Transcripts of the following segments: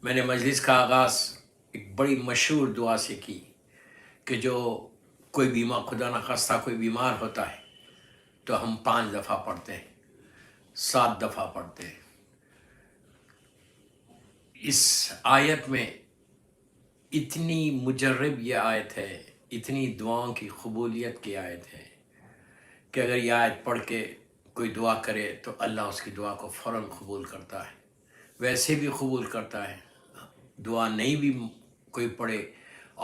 میں نے مجلس کا آغاز ایک بڑی مشہور دعا سے کی کہ جو کوئی بیمار، خدا نخواستہ کوئی بیمار ہوتا ہے تو ہم 5 دفعہ پڑھتے ہیں، 7 دفعہ پڑھتے ہیں۔ اس آیت میں اتنی مجرب یہ آیت ہے، اتنی دعاؤں کی قبولیت کی آیت ہے کہ اگر یہ آیت پڑھ کے کوئی دعا کرے تو اللہ اس کی دعا کو فوراً قبول کرتا ہے، ویسے بھی قبول کرتا ہے۔ دعا نہیں بھی کوئی پڑھے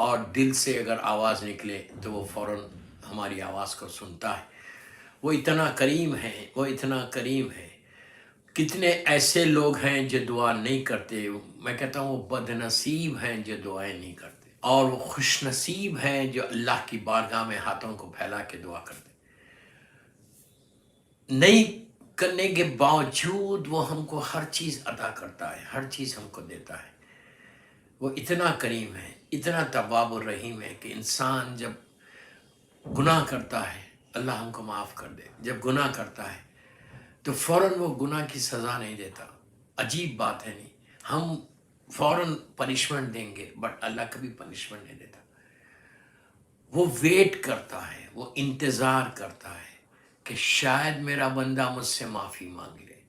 اور دل سے اگر آواز نکلے تو وہ فوراً ہماری آواز کو سنتا ہے۔ وہ اتنا کریم ہے، وہ اتنا کریم ہے۔ کتنے ایسے لوگ ہیں جو دعا نہیں کرتے، میں کہتا ہوں وہ بد نصیب ہیں جو دعائیں نہیں کرتے، اور وہ خوش نصیب ہیں جو اللہ کی بارگاہ میں ہاتھوں کو پھیلا کے دعا کرتے۔ نہیں کرنے کے باوجود وہ ہم کو ہر چیز عطا کرتا ہے، ہر چیز ہم کو دیتا ہے۔ وہ اتنا کریم ہے، اتنا تواب الرحیم ہے کہ انسان جب گناہ کرتا ہے اللہ ہم کو معاف کر دے، جب گناہ کرتا ہے تو فوراً وہ گناہ کی سزا نہیں دیتا۔ عجیب بات ہے، نہیں ہم فوراً پنشمنٹ دیں گے بٹ اللہ کبھی پنشمنٹ نہیں دیتا۔ وہ ویٹ کرتا ہے، وہ انتظار کرتا ہے کہ شاید میرا بندہ مجھ سے معافی مانگ لے۔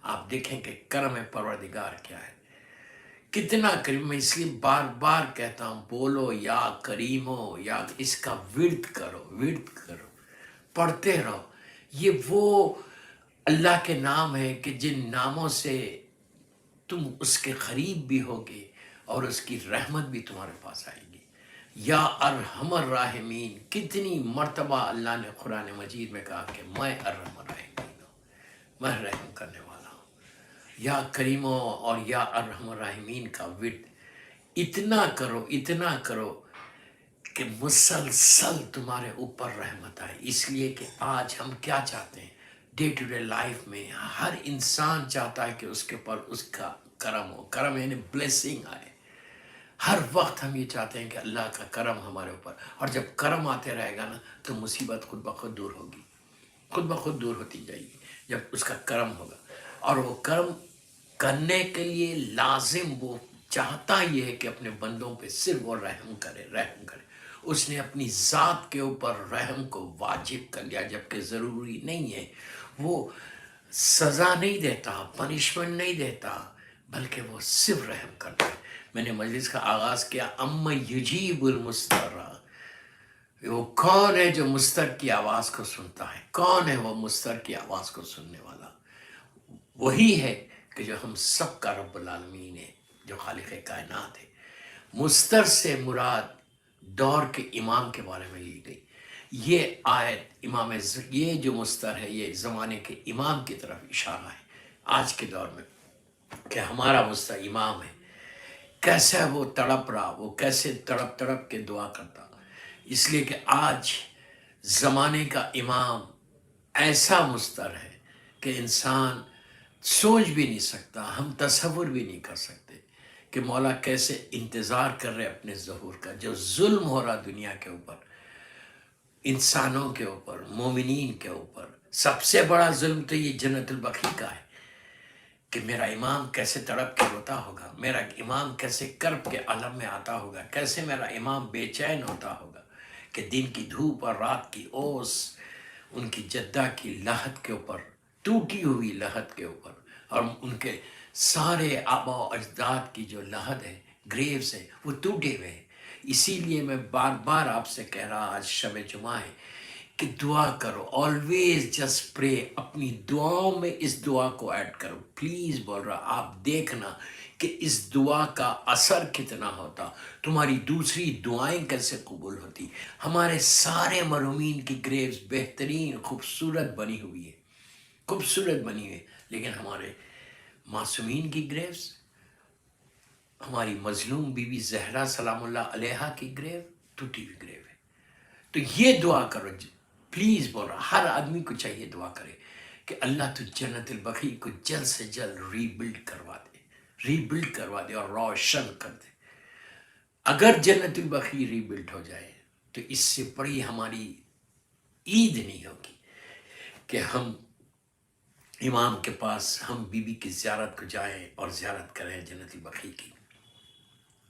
آپ دیکھیں کہ کرم پروردگار کیا ہے، کتنا کریم۔ میں اس لیے بار بار کہتا ہوں بولو یا کریمو، یا اس کا ورد کرو، ورد کرو، پڑھتے رہو۔ یہ وہ اللہ کے نام ہے کہ جن ناموں سے تم اس کے قریب بھی ہوگے اور اس کی رحمت بھی تمہارے پاس آئے گی۔ یا ارحم الراحمین، کتنی مرتبہ اللہ نے قرآن مجید میں کہا کہ میں ارحم الراحمین ہوں، میں رحم کرنے والا ہوں۔ یا کریمو اور یا ارحم الراحمین کا ورد اتنا کرو، اتنا کرو کہ مسلسل تمہارے اوپر رحمت آئے۔ اس لیے کہ آج ہم کیا چاہتے ہیں ڈے ٹو ڈے لائف میں، ہر انسان چاہتا ہے کہ اس کے اوپر اس کا کرم ہو، کرم یعنی بلیسنگ آئے۔ ہر وقت ہم یہ چاہتے ہیں کہ اللہ کا کرم ہمارے اوپر، اور جب کرم آتے رہے گا نا تو مصیبت خود بخود دور ہوگی، خود بخود دور ہوتی جائے گی جب اس کا کرم ہوگا۔ اور وہ کرم کرنے کے لیے لازم وہ چاہتا یہ ہے کہ اپنے بندوں پہ صرف وہ رحم کرے، رحم کرے۔ اس نے اپنی ذات کے اوپر رحم کو واجب کر لیا، جبکہ ضروری نہیں ہے۔ وہ سزا نہیں دیتا، پنشمنٹ نہیں دیتا، بلکہ وہ صرف رحم کرتا ہے۔ میں نے مجلس کا آغاز کیا اما یجیب المضطر، وہ کون ہے جو مضطر کی آواز کو سنتا ہے؟ کون ہے وہ مضطر کی آواز کو سننے والا؟ وہی ہے کہ جو ہم سب کا رب العالمین ہے، جو خالق کائنات ہے۔ مضطر سے مراد دور کے امام کے بارے میں لی گئی۔ یہ آیت یہ جو مضطر ہے یہ زمانے کے امام کی طرف اشارہ ہے آج کے دور میں، کہ ہمارا مضطر امام ہے۔ کیسے وہ تڑپ رہا، وہ کیسے تڑپ تڑپ کے دعا کرتا، اس لیے کہ آج زمانے کا امام ایسا مضطر ہے کہ انسان سوچ بھی نہیں سکتا، ہم تصور بھی نہیں کر سکتے کہ مولا کیسے انتظار کر رہے اپنے ظہور کا۔ جو ظلم ہو رہا دنیا کے اوپر، انسانوں کے اوپر، مومنین کے اوپر، سب سے بڑا ظلم تو یہ جنت البقیع کا ہے کہ میرا امام کیسے تڑپ کے روتا ہوگا، میرا امام کیسے کرب کے عالم میں آتا ہوگا، کیسے میرا امام بے چین ہوتا ہوگا کہ دن کی دھوپ اور رات کی اوس ان کی جدہ کی لحد کے اوپر، ٹوٹی ہوئی لحد کے اوپر، اور ان کے سارے آبا و اجداد کی جو لحد ہے، گریوز ہے، وہ ٹوٹے ہوئے ہیں۔ اسی لیے میں بار بار آپ سے کہہ رہا، آج شب جمعہ ہے، کہ دعا کرو، آلویز جسٹ پرے۔ اپنی دعاؤں میں اس دعا کو ایڈ کرو، پلیز بول رہا۔ آپ دیکھنا کہ اس دعا کا اثر کتنا ہوتا، تمہاری دوسری دعائیں کیسے قبول ہوتی۔ ہمارے سارے مرحومین کی گریوز بہترین خوبصورت بنی ہوئی ہے، خوبصورت بنی ہوئی ہے، لیکن ہمارے معصومین کی گریوز، ہماری مظلوم بی بی زہرا سلام اللہ علیہا کی گریو ٹوٹی ہوئی گریو ہے۔ تو یہ دعا کرو، پلیز بول رہا، ہر آدمی کو چاہیے دعا کرے کہ اللہ تو جنت البقیع کو جلد سے جلد ری بلڈ کروا دے، ری بلڈ کروا دے اور روشن کر دے۔ اگر جنت البقیع ری بلڈ ہو جائے تو اس سے بڑی ہماری عید نہیں ہوگی کہ ہم امام کے پاس، ہم بی بی کی زیارت کو جائیں اور زیارت کریں جنت البقیع کی۔